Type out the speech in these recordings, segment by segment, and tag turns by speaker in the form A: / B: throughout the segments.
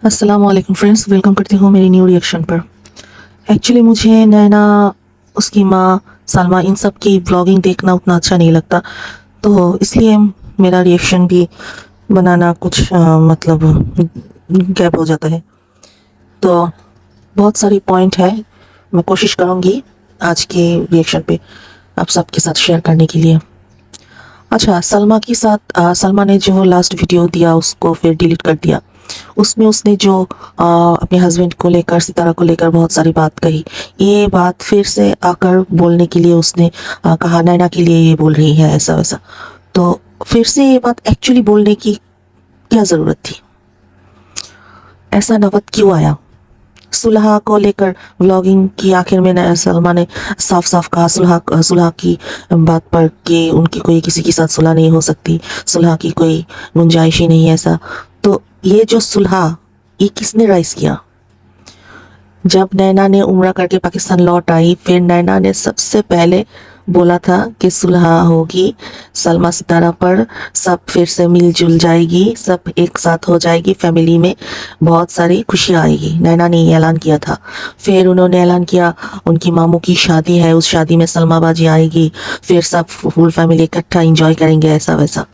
A: अस्सलाम वालेकुम friends, welcome करती हूँ मेरी न्यू रिएक्शन पर। एक्चुअली मुझे नैना, उसकी माँ सलमा, इन सब की ब्लॉगिंग देखना उतना अच्छा नहीं लगता, तो इसलिए मेरा रिएक्शन भी बनाना कुछ मतलब गैप हो जाता है। तो बहुत सारी पॉइंट है, मैं कोशिश करूँगी आज के रिएक्शन पे आप सबके साथ शेयर करने के लिए। अच्छा, सलमा के साथ सलमा ने जो लास्ट वीडियो दिया उसको फिर डिलीट कर दिया। उसमें उसने जो अपने हस्बैंड को लेकर, सितारा को लेकर बहुत सारी बात कही। ये बात फिर से आकर बोलने के लिए उसने कहा नैना के लिए ये बोल रही है ऐसा वैसा। तो फिर से ये बात एक्चुअली बोलने की क्या ज़रूरत थी? ऐसा नौबत क्यों आया? सुलह को लेकर व्लॉगिंग की आखिर में सलमा ने साफ साफ कहा सुलह सुलह की बात पर कि उनकी कोई किसी के साथ सुलह नहीं हो सकती, सुलह की कोई गुंजाइश ही नहीं है ऐसा। तो ये जो सुलह, ये किसने राइज किया? जब नैना ने उम्रा करके पाकिस्तान लौट आई, फिर नैना ने सबसे पहले बोला था कि सुलह होगी सलमा सितारा पर, सब फिर से मिलजुल जाएगी, सब एक साथ हो जाएगी, फैमिली में बहुत सारी खुशियाँ आएगी। नैना ने ये ऐलान किया था। फिर उन्होंने ऐलान किया उनकी मामू की शादी है, उस शादी में सलमा बाजी आएगी, फिर सब फुल फैमिली इकट्ठा इंजॉय करेंगे ऐसा वैसा।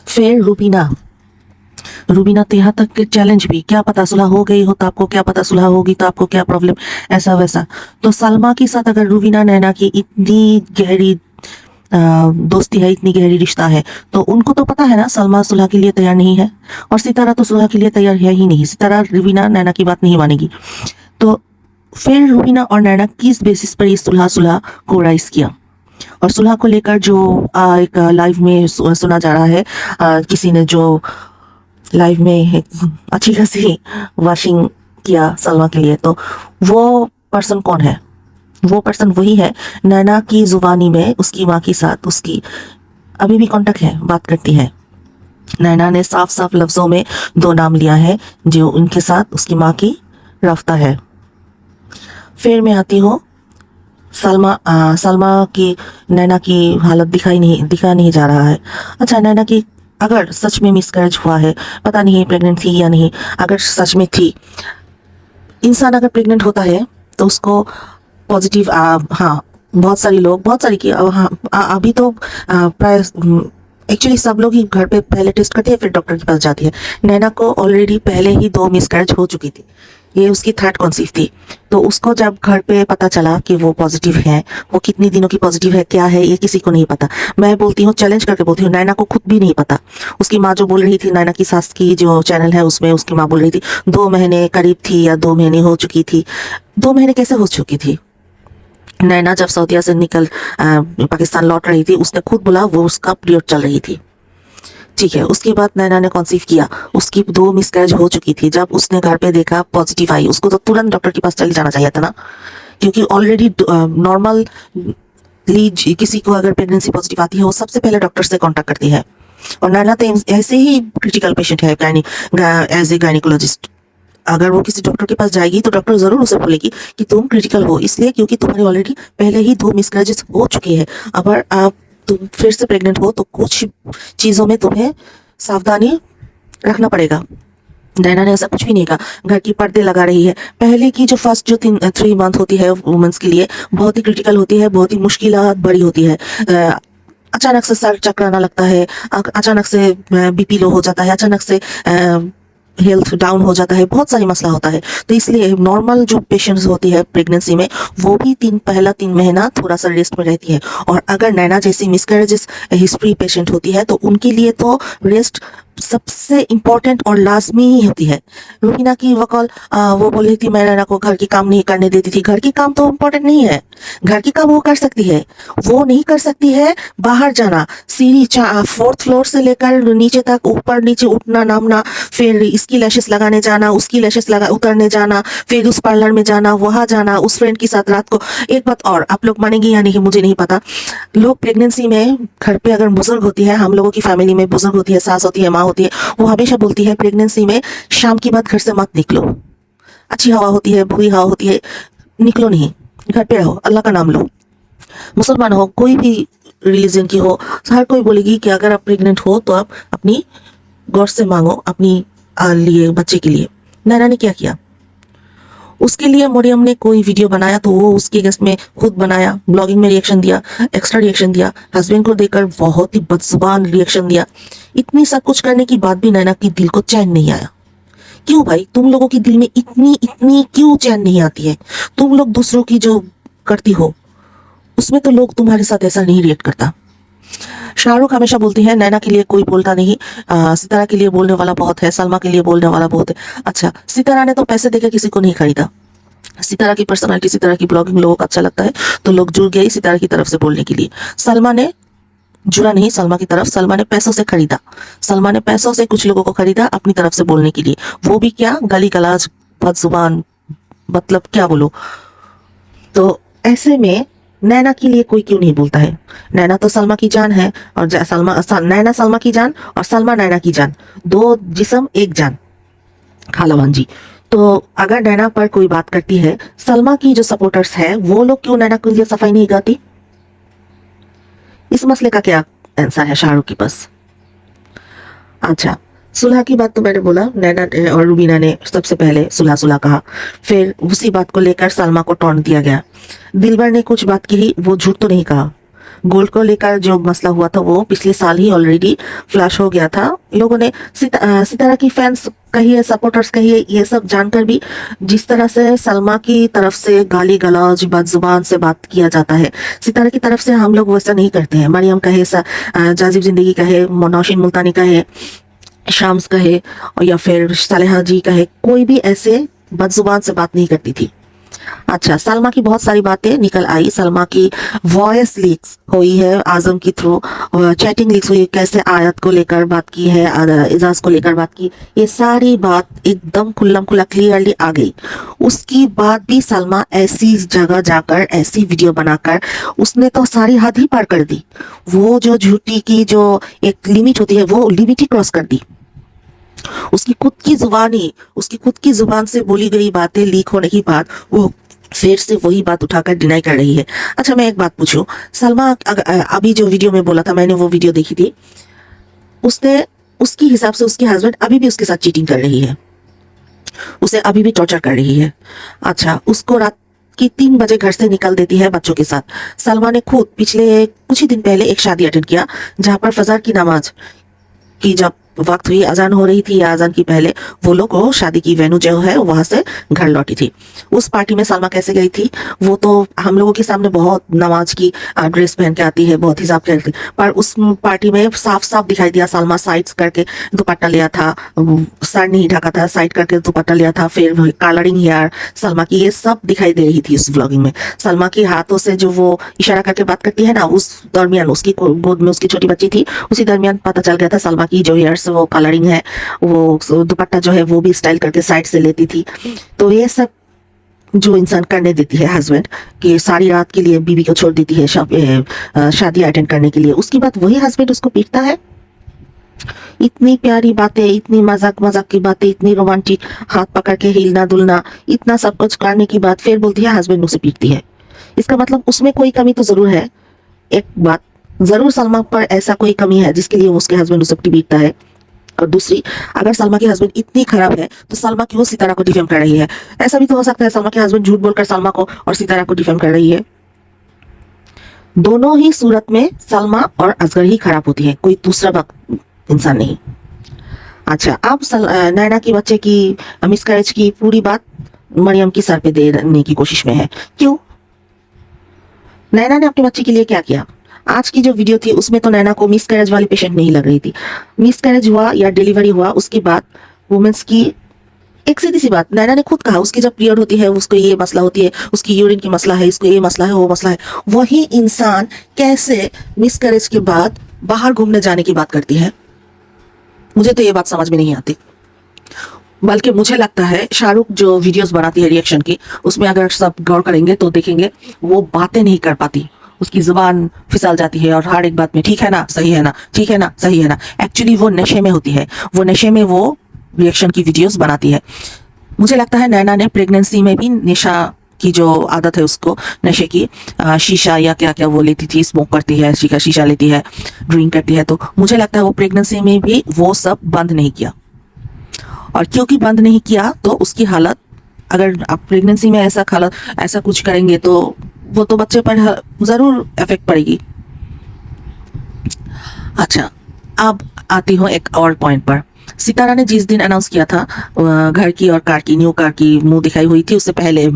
A: फिर रूबीना रूबीना तो यहाँ तक के चैलेंज भी, क्या पता सुलह हो गई हो तो आपको क्या पता, सुलह होगी तो आपको क्या प्रॉब्लम, ऐसा वैसा। तो सलमा के साथ अगर रूबीना नैना की इतनी गहरी दोस्ती है, इतनी गहरी रिश्ता है, तो उनको तो पता है ना सलमा सुलह के लिए तैयार नहीं है, और सितारा तो सुलह के लिए तैयार है ही नहीं। सितारा रूबीना नैना की बात नहीं मानेगी। तो फिर रूबीना और नैना किस बेसिस पर ये सुलह सुलह को राइज किया? और सुलह को लेकर जो एक लाइव में सुना जा रहा है, किसी ने जो लाइव में एक अच्छी खासी वॉशिंग किया सलमा के लिए, तो वो पर्सन कौन है? वो पर्सन वही है नैना की जुबानी में उसकी माँ के साथ उसकी अभी भी कांटेक्ट है, बात करती है। नैना ने साफ साफ लफ्जों में दो नाम लिया है जो उनके साथ उसकी माँ की राफ्ता है। फिर मैं आती हूँ सलमा की नैना की हालत दिखा नहीं जा रहा है। अच्छा, नैना की अगर सच में मिसकैरेज हुआ है, पता नहीं प्रेग्नेंट थी या नहीं, अगर सच में थी, इंसान अगर प्रेग्नेंट होता है तो उसको पॉजिटिव हाँ, बहुत सारी लोग, बहुत सारी की हाँ, अभी तो प्राय एक्चुअली सब लोग ही घर पे पहले टेस्ट करते हैं फिर डॉक्टर के पास जाती है। नैना को ऑलरेडी पहले ही 2 मिसकैरेज हो चुकी थी, ये उसकी थर्ड कंसीव थी। तो उसको जब घर पे पता चला कि वो पॉजिटिव है, वो कितनी दिनों की पॉजिटिव है, क्या है, ये किसी को नहीं पता। मैं बोलती हूँ, चैलेंज करके बोलती हूँ, नैना को खुद भी नहीं पता। उसकी माँ जो बोल रही थी, नैना की सास की जो चैनल है उसमें उसकी माँ बोल रही थी 2 महीने करीब थी या 2 महीने हो चुकी थी। 2 महीने कैसे हो चुकी थी? नैना जब सऊदीया से निकल पाकिस्तान लौट रही थी, उसने खुद बोला वो उसका पीरियड चल रही थी। ठीक है, उसके बाद नैना ने कंसीव किया, उसकी 2 मिसकैरेज हो चुकी थी। जब उसने घर पे देखा पॉजिटिव आई, उसको तो तुरंत डॉक्टर के पास चले जाना चाहिए था ना, क्योंकि ऑलरेडी नॉर्मल किसी को अगर प्रेगनेंसी पॉजिटिव आती है वो सबसे पहले डॉक्टर से कांटेक्ट करती है। और नैना तो ऐसे ही क्रिटिकल पेशेंट है, एज ए गायनिकोलॉजिस्ट। अगर वो किसी डॉक्टर के पास जाएगी तो डॉक्टर जरूर उसे बोलेगी कि तुम क्रिटिकल हो, इसलिए क्योंकि तुम्हारे ऑलरेडी पहले ही 2 मिसकैरेजेस हो चुके हैं। अगर आप तुम फिर से प्रेग्नेंट हो तो कुछ चीजों में तुम्हें सावधानी रखना पड़ेगा। नैना ने ऐसा कुछ भी नहीं कहा, घर की पर्दे लगा रही है। पहले की जो फर्स्ट जो 3 मंथ होती है वुमेन्स के लिए बहुत ही क्रिटिकल होती है, बहुत ही मुश्किलात बड़ी होती है। अचानक से सर चकराना लगता है, अचानक से बीपी लो हो जाता है, अचानक से हेल्थ डाउन हो जाता है, बहुत सारी मसला होता है। तो इसलिए नॉर्मल जो पेशेंट्स होती है प्रेगनेंसी में, वो भी पहला 3 महीना थोड़ा सा रेस्ट में रहती है। और अगर नैना जैसी मिसकैरेजेस हिस्ट्री पेशेंट होती है तो उनके लिए तो रेस्ट सबसे इम्पोर्टेंट और लाजमी ही होती है। रूबीना की वकल वो बोल रही थी मैं नैना को घर की काम नहीं करने देती थी। घर की काम तो इम्पोर्टेंट नहीं है, घर की काम वो कर सकती है। वो नहीं कर सकती है बाहर जाना, सीढ़ी 4th फ्लोर से लेकर नीचे तक, ऊपर नीचे उठना नामना, फिर इसकी लैशेस लगाने जाना, उसकी लैशेस लगा उतरने जाना, फिर उस पार्लर में जाना, वहां जाना, उस फ्रेंड के साथ रात को। एक बात और, आप लोग मानेंगे या नहीं मुझे नहीं पता, लोग प्रेगनेंसी में घर पे अगर बुजुर्ग होती है, हम लोगों की फैमिली में बुजुर्ग होती है, सास होती है, माँ होती है, वो हमेशा बोलती है प्रेगनेंसी में शाम की बाद घर से मत निकलो। अच्छी हवा होती है, बुरी हवा होती है, निकलो नहीं, घर पे रहो, अल्लाह का नाम लो। मुसलमान हो, कोई भी रिलीजन की हो, हर कोई बोलेगी कि अगर आप प्रेग्नेंट हो तो आप अपनी गॉड से मांगो अपनी लिए बच्चे के लिए। नैना ने क्या किया? उसके लिए मरियम ने कोई वीडियो बनाया तो वो उसके अगेंस्ट में खुद बनाया, ब्लॉगिंग में रिएक्शन दिया, एक्स्ट्रा रिएक्शन दिया, हस्बैंड को देकर बहुत ही बदजुबान रिएक्शन दिया। इतनी सब कुछ करने के बाद भी नैना की दिल को चैन नहीं आया। क्यों भाई, तुम लोगों की दिल में इतनी इतनी क्यों चैन नहीं आती है? तुम लोग दूसरों की जो करती हो उसमें तो लोग तुम्हारे साथ ऐसा नहीं रिएक्ट करता। शाहरुख हमेशा बोलती है नैना के लिए कोई बोलता नहीं, सितारा के लिए बोलने वाला बहुत है, सलमा के लिए बोलने वाला बहुत है। अच्छा, सितारा ने तो पैसे देकर किसी को नहीं खरीदा। सितारा की पर्सनालिटी, सितारा की ब्लॉगिंग लोगों को अच्छा लगता है तो लोग जुड़ गए सितारा की तरफ से बोलने के लिए। सलमा ने जुड़ा नहीं सलमा की तरफ, सलमा ने पैसों से खरीदा। सलमा ने पैसों से कुछ लोगों को खरीदा अपनी तरफ से बोलने के लिए, वो भी क्या, गाली गलौज, बदजुबान, मतलब क्या बोलो। तो ऐसे में नैना के लिए कोई क्यों नहीं बोलता है? नैना तो सलमा की जान है, और नैना सलमा की जान और सलमा नैना की जान, दो जिस्म एक जान, खालावान जी। तो अगर नैना पर कोई बात करती है, सलमा की जो सपोर्टर्स है वो लोग क्यों नैना के लिए सफाई नहीं गाती? इस मसले का क्या आंसर है शाहरुख के पास? अच्छा, सुलह की बात तो मैंने बोला, नैना और रुबीना ने सबसे पहले सुलह सुलह कहा, फिर उसी बात को लेकर सलमा को टॉन्ट दिया गया। दिलबर ने कुछ बात कही, वो झूठ तो नहीं कहा। गोल्ड को लेकर जो मसला हुआ था वो पिछले साल ही ऑलरेडी फ्लैश हो गया था। लोगों ने सितारा की फैंस कहिए, सपोर्टर्स कहिए, ये सब जानकर भी जिस तरह से सलमा की तरफ से गाली गलौज, बदजुबान से बात किया जाता है, सितारा की तरफ से हम लोग वैसा नहीं करते हैं। मरियम कहे, जाजिब जिंदगी कहे, नौशीन मुल्तानी कहे, शाम्स कहे, और या फिर सालेहा जी कहे, कोई भी ऐसे बदजुबान से बात नहीं करती थी। अच्छा, सलमा की बहुत सारी बातें निकल आई। सलमा की वॉइस लीक्स हुई है आजम के थ्रू, चैटिंग लीक्स हुई, कैसे आयत को लेकर बात की है, एजाज को लेकर बात की, ये सारी बात एकदम खुल्लम खुल्ला क्लियरली आ गई। उसकी बाद भी सलमा ऐसी जगह जाकर ऐसी वीडियो बनाकर उसने तो सारी हद ही पार कर दी। वो जो झूठी की जो एक लिमिट होती है वो लिमिट ही क्रॉस कर दी। उसकी खुद की जुबान से बोली गई बातें लीक होने की बात वो फिर से वही बात उठाकर डिनाई कर रही है। अच्छा, मैं एक बात पूछूं, सलमा अभी जो वीडियो में बोला था, मैंने वो वीडियो देखी थी, उसने उसके हिसाब से उसके हस्बैंड अभी भी उसके साथ चीटिंग कर रही है, उसे अभी भी टॉर्चर कर रही है। अच्छा, उसको रात की 3 बजे घर से निकल देती है बच्चों के साथ। सलमा ने खुद पिछले कुछ ही दिन पहले एक शादी अटेंड किया जहां पर फजर की नमाज की जब वक्त हुई, अजान हो रही थी या अजान की पहले, वो लोग को शादी की वेन्यू जो है वहां से घर लौटी थी। उस पार्टी में सलमा कैसे गई थी वो तो हम लोगों के सामने बहुत नमाज की ड्रेस पहन के आती है, बहुत हिसाब करती, पर उस पार्टी में साफ साफ दिखाई दिया सलमा साइड्स करके दुपट्टा लिया था, सर नहीं ढका था, साइड करके दुपट्टा लिया था, फिर कलरिंग हेयर सलमा की, ये सब दिखाई दे रही थी उस व्लॉगिंग में। सलमा के हाथों से जो वो इशारा करके बात करती है ना, उस दरमियान उसकी गोद में उसकी छोटी बच्ची थी, उसी दरमियान पता चल गया था सलमा की जो हेयर वो कलरिंग है, वो दुपट्टा जो है वो भी स्टाइल करके साइड से लेती थी। तो ये सब जो इंसान करने देती है हस्बैंड कि सारी रात के लिए बीवी को छोड़ देती है शादी अटेंड करने के लिए, उसके बाद वही हस्बैंड उसको पीटता है। इतनी प्यारी बातें, इतनी मजाक मजाक की बातें, इतनी रोमांटिक, हाथ पकड़ के हिलना डुलना, इतना सब कुछ करने की बात फिर बोलती है हस्बैंड मुझसे पीटती है। इसका मतलब उसमें कोई कमी तो जरूर है। एक बात जरूर, सलमा पर ऐसा कोई कमी है जिसके लिए उसके हस्बैंड उसे पीटता है। और दूसरी, अगर सलमा की हस्बैंड इतनी खराब है तो सलमा क्यों सितारा को डिफेम कर रही है? ऐसा भी तो हो सकता है सलमा के हस्बैंड झूठ बोलकर सलमा को और सितारा को डिफेम कर रही है। दोनों ही सूरत में सलमा और असगर ही खराब होती है, कोई दूसरा इंसान नहीं। अच्छा, अब नैना की बच्चे की मिसकैरेज की पूरी बात मरियम की सर पे देने की कोशिश में है। क्यों? नैना ने अपने बच्चे के लिए क्या किया? आज की जो वीडियो थी उसमें तो नैना को मिसकैरेज वाली पेशेंट नहीं लग रही थी। मिसकैरेज हुआ या डिलीवरी हुआ उसके बाद वुमेन्स की एक सीधी सी बात, नैना ने खुद कहा उसकी जब पीरियड होती है उसको ये मसला होती है, उसकी यूरिन की मसला है, इसको ये मसला है, वो मसला है। वही इंसान कैसे मिसकैरेज के बाद बाहर घूमने जाने की बात करती है? मुझे तो ये बात समझ में नहीं आती। बल्कि मुझे लगता है शाहरुख जो वीडियोस बनाती है रिएक्शन की, उसमें अगर सब गौर करेंगे तो देखेंगे वो बातें नहीं कर पाती, उसकी जुबान फिसल जाती है और हर एक बात में ठीक है ना, सही है ना, ठीक है ना, सही है ना। एक्चुअली वो नशे में होती है, वो नशे में वो रिएक्शन की वीडियोस बनाती है। मुझे लगता है नैना ने प्रेगनेंसी में भी नशा की जो आदत है उसको, नशे की, शीशा या क्या क्या वो लेती थी, स्मोक करती है, शीशा लेती है, ड्रिंक करती है, तो मुझे लगता है वो प्रेगनेंसी में भी वो सब बंद नहीं किया। और क्योंकि बंद नहीं किया तो उसकी हालत, अगर आप प्रेगनेंसी में ऐसा कुछ करेंगे तो वो तो बच्चे पर जरूर इफेक्ट पड़ेगी। अच्छा, अब आती हूँ एक और पॉइंट पर। सितारा ने जिस दिन अनाउंस किया था घर की और कार की, न्यू कार की मुंह दिखाई हुई थी, उससे पहले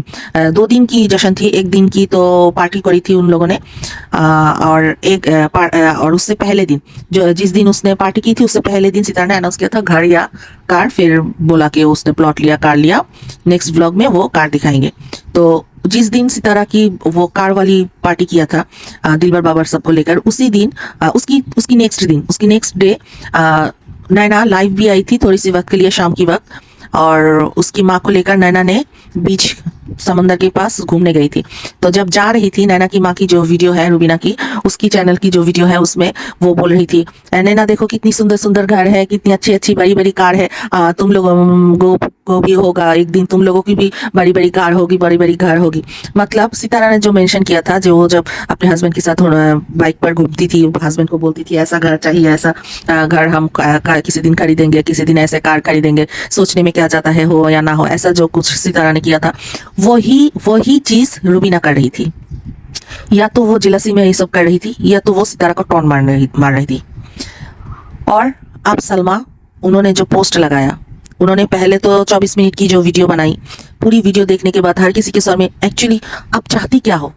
A: 2 दिन की जश्न थी। एक दिन की तो पार्टी करी थी उन लोगों ने, और उससे पहले दिन, जो जिस दिन उसने पार्टी की थी उससे पहले दिन सितारा ने अनाउंस किया था घर या कार। फिर बोला कि उसने प्लॉट लिया, कार लिया, नेक्स्ट व्लॉग में वो कार दिखाएंगे। तो जिस दिन सितारा की वो कार वाली पार्टी किया था दिलबर बाबर सबको लेकर, उसी दिन उसकी नेक्स्ट डे नैना लाइव भी आई थी थोड़ी सी वक्त के लिए, शाम की वक्त, और उसकी माँ को लेकर नैना ने बीच समंदर के पास घूमने गई थी। तो जब जा रही थी, नैना की माँ की जो वीडियो है रुबीना की, उसकी चैनल की जो वीडियो है उसमें वो बोल रही थी, नैना देखो कितनी सुंदर सुंदर घर है, कितनी अच्छी अच्छी बड़ी बड़ी कार है, तुम लोगों को भी होगा एक दिन, तुम लोगों की भी बड़ी बड़ी कार होगी, बड़ी बड़ी घर होगी। मतलब सितारा ने जो मेंशन किया था, जो वो जब अपने हस्बैंड के साथ बाइक पर घूमती थी, हस्बैंड को बोलती थी ऐसा घर चाहिए, ऐसा घर हम किसी दिन खरीदेंगे, किसी दिन ऐसे कार खरीदेंगे, सोचने में क्या जाता है, हो या ना हो, ऐसा जो कुछ सितारा ने किया था, वही चीज रुबीना कर रही थी। या तो वो जिलसी में ये सब कर रही थी, या तो वो सितारा को टॉन्ट मार रही थी। और अब सलमा, उन्होंने जो पोस्ट लगाया, उन्होंने पहले तो 24 मिनट की जो वीडियो बनाई, पूरी वीडियो देखने के बाद हर किसी के सर में एक्चुअली आप चाहती क्या हो,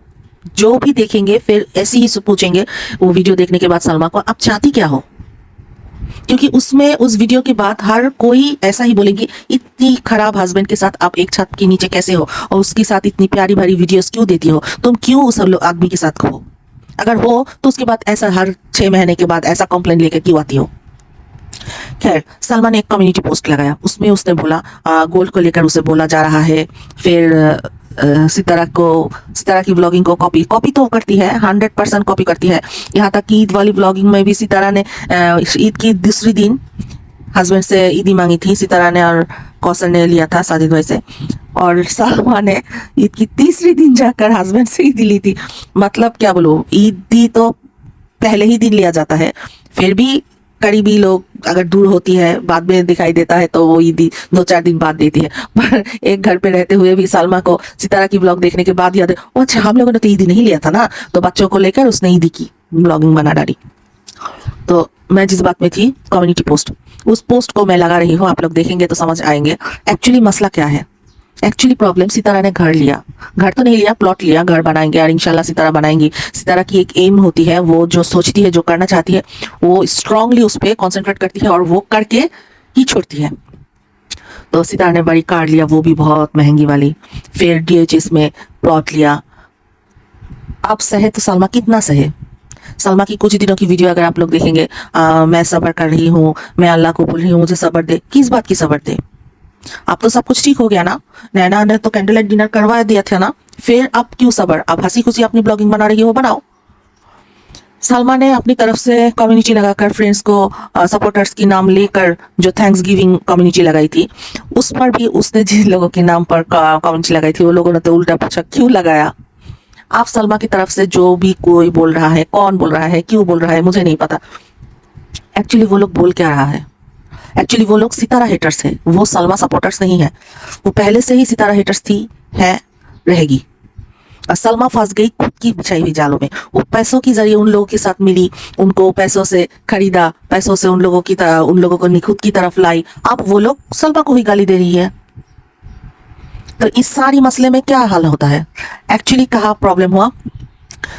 A: जो भी देखेंगे फिर ऐसे ही पूछेंगे वो वीडियो देखने के बाद सलमा को, आप चाहती क्या हो। क्योंकि उसमें उस वीडियो के बाद हर कोई ऐसा ही बोलेगी, इतनी खराब हस्बैंड के साथ आप एक छत के नीचे कैसे हो, और उसके साथ इतनी प्यारी भरी वीडियोस क्यों देती हो, तुम क्यों उस आदमी के साथ हो, अगर हो तो उसके बाद ऐसा हर 6 महीने के बाद ऐसा कंप्लेंट लेकर क्यों आती हो। खैर, सलमा ने एक कम्युनिटी पोस्ट लगाया, उसमें उसने बोला गोल्ड को लेकर उसे बोला जा रहा है। फिर सितारा की व्लॉगिंग को कॉपी तो करती है, 100% कॉपी करती है। यहाँ तक कि ईद वाली व्लॉगिंग में भी सितारा ने ईद की दूसरी दिन हस्बैंड से ईदी मांगी थी सितारा ने, और कौसर ने लिया था साजिद भाई से, और सलमा ने ईद की तीसरी दिन जाकर हस्बैंड से ईदी ली थी। मतलब क्या बोलो, ईदी तो पहले ही दिन लिया जाता है, फिर भी करीबी लोग अगर दूर होती है, बाद में दिखाई देता है तो वो ईदी 2-4 दिन बाद देती है। पर एक घर पे रहते हुए भी सलमा को सितारा की व्लॉग देखने के बाद याद है, ओ अच्छा हम लोगों ने तो ईदी नहीं लिया था ना, तो बच्चों को लेकर उसने ईदी की व्लॉगिंग बना डाली। तो मैं जिस बात में थी, कम्युनिटी पोस्ट, उस पोस्ट को मैं लगा रही हूँ, आप लोग देखेंगे तो समझ आएंगे एक्चुअली मसला क्या है। एक्चुअली प्रॉब्लम, सितारा ने घर लिया, घर तो नहीं लिया, प्लॉट लिया, घर बनाएंगे और इंशाल्लाह सितारा बनाएंगी। सितारा की एक एम होती है, वो जो सोचती है, जो करना चाहती है, वो स्ट्रांगली उस पर कॉन्सेंट्रेट करती है और वो करके ही छोड़ती है। तो सितारा ने बड़ी कार लिया, वो भी बहुत महंगी वाली। फिर DHS में प्लॉट लिया। अब सहे तो सलमा कितना सहे। सलमा की कुछ दिनों की वीडियो अगर आप लोग देखेंगे, मैं सब्र कर रही हूँ, मैं अल्लाह को बोल रही हूँ मुझे सब्र दे। किस बात की सब्र दे, अब तो सब कुछ ठीक हो गया ना, नैना ने तो कैंडल लाइट डिनर करवा दिया था ना, फिर अब क्यों सबर, अब हंसी खुशी अपनी ब्लॉगिंग बना रही है वो बनाओ। सलमा ने अपनी तरफ से कम्युनिटी लगाकर, फ्रेंड्स को सपोर्टर्स की नाम लेकर जो थैंक्स गिविंग कम्युनिटी लगाई थी, उस पर भी उसने जिन लोगों के नाम पर कम्युनिटी लगाई थी वो लोगों ने तो उल्टा पूछा क्यों लगाया। आप सलमा की तरफ से जो भी कोई बोल रहा है, कौन बोल रहा है, क्यों बोल रहा है, मुझे नहीं पता। एक्चुअली वो लोग बोल क्या रहा है, एक्चुअली वो लोग सितारा हेटर्स है, वो सलमा सपोर्टर्स नहीं है। वो पहले से ही सितारा हेटर्स थी, है, रहेगी। और सलमा फंस गई खुद की बिछाई हुई जालों में। वो पैसों के जरिए उन लोगों के साथ मिली, उनको पैसों से खरीदा, पैसों से उन लोगों को खुद की तरफ लाई। अब वो लोग सलमा को ही गाली दे रही है। तो इस सारी मसले में क्या हल होता है। एक्चुअली कहाँ प्रॉब्लम हुआ,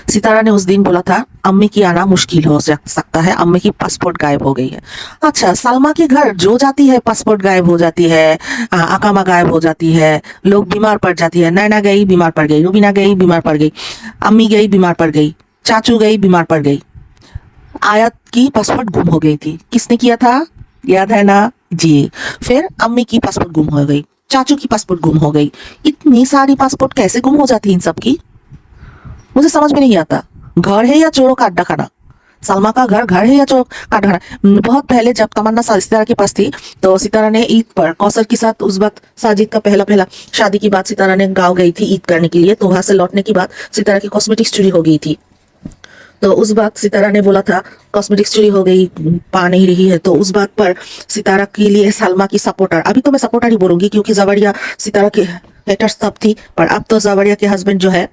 A: सितारा ने उस दिन बोला था अम्मी की आना मुश्किल हो सकता है, अम्मी की पासपोर्ट गायब हो गई है। अच्छा, सलमा के घर जो जाती है पासपोर्ट गायब हो जाती है, अकामा गायब हो जाती है, लोग बीमार पड़ जाती है। नैना गई बीमार पड़ गई, रुबीना गई बीमार पड़ गई, अम्मी गई बीमार पड़ गई, चाचू गई बीमार पड़ गई। आयत की पासपोर्ट गुम हो गई थी, किसने किया था याद है ना जी। फिर अम्मी की पासपोर्ट गुम हो गई, चाचू की पासपोर्ट गुम हो गई। इतनी सारी पासपोर्ट कैसे गुम हो जाती है इन सब की, मुझे समझ में नहीं आता। घर है या चोरों का अड्डा खाना, सलमा का घर घर है या चोरों का अड्डा खाना। बहुत पहले जब तमन्ना सितारा के पास थी तो सितारा ने ईद पर कौसर के साथ, उस वक्त साजिद का पहला शादी की बात, सितारा ने गाँव गई थी ईद करने के लिए। तो वहां से लौटने के बाद सितारा की कॉस्मेटिक्स चोरी हो गई थी। तो उस बात सितारा ने बोला था कॉस्मेटिक्स चोरी हो गई, पा नहीं रही है, तो उस बात पर सितारा के लिए सलमा की सपोर्टर, अभी तो मैं सपोर्टर ही बोलूंगी क्योंकि जवरिया सितारा के हेटर्स तब थी, पर अब तो जवरिया के हस्बैंड जो है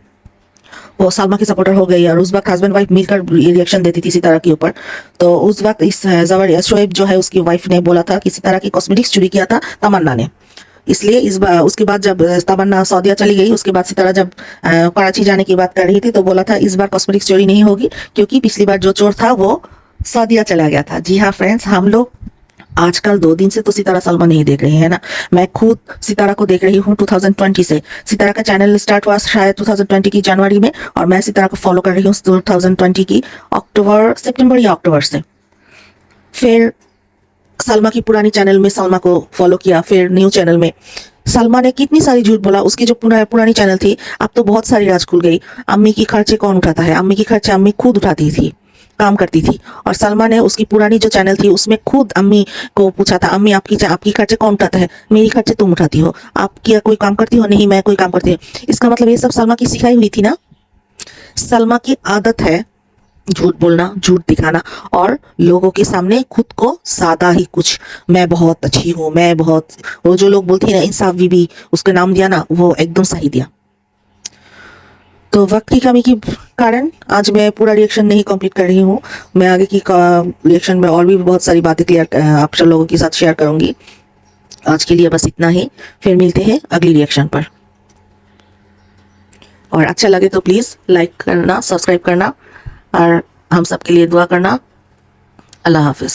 A: वो सलमा की सपोर्टर हो गई। और उस वक्त हस्बैंड वाइफ मिलकर रिएक्शन देती थी सितारा के ऊपर। तो उस वक्त इस जवरिया शोएब जो है उसकी वाइफ ने बोला था कि सितारा की कॉस्मेटिक्स चोरी किया था तमन्ना ने। इसलिए इस बार उसके बाद जब तमन्ना सऊदीया चली गई, उसके बाद सितारा जब कराची जाने की बात कर रही थी तो बोला था इस बार कॉस्मेटिक्स चोरी नहीं होगी क्योंकि पिछली बार जो चोर था वो सऊदीया चला गया था। जी हाँ फ्रेंड्स, हम लोग आजकल 2 दिन से तो सितारा सलमा नहीं देख रहे हैं ना, मैं खुद सितारा को देख रही हूँ 2020 से। सितारा का चैनल स्टार्ट हुआ शायद 2020 की जनवरी में, और मैं सितारा को फॉलो कर रही हूँ 2020 की सितंबर या अक्टूबर से। फिर सलमा की पुरानी चैनल में सलमा को फॉलो किया, फिर न्यू चैनल में सलमा ने कितनी सारी झूठ बोला। उसकी जो पुरानी चैनल थी, अब तो बहुत सारी राज खुल गई। अम्मी की खर्चे कौन उठाता है, अम्मी की खर्चे अम्मी खुद उठाती थी, काम करती थी। और सलमा ने उसकी पुरानी जो चैनल थी उसमें खुद अम्मी को पूछा था, अम्मी आपकी खर्चे कौन उठाता है, मेरी खर्चे तुम उठाती हो, आप क्या कोई काम करती हो, नहीं मैं कोई काम करती हूँ। इसका मतलब ये सब सलमा की सिखाई हुई थी ना। सलमा की आदत है झूठ बोलना, झूठ दिखाना, और लोगों के सामने खुद को सादा ही कुछ, मैं बहुत अच्छी हूँ, मैं बहुत, वो जो लोग बोलती है ना इंसाफ बीबी, उसका नाम दिया ना, वो एकदम सही दिया। तो वक्त की कमी के कारण आज मैं पूरा रिएक्शन नहीं कंप्लीट कर रही हूँ। मैं आगे की रिएक्शन में और भी बहुत सारी बातें क्लियर आप सब लोगों के साथ शेयर करूंगी। आज के लिए बस इतना ही, फिर मिलते हैं अगली रिएक्शन पर। और अच्छा लगे तो प्लीज़ लाइक करना, सब्सक्राइब करना, और हम सबके लिए दुआ करना। अल्लाह हाफिज़।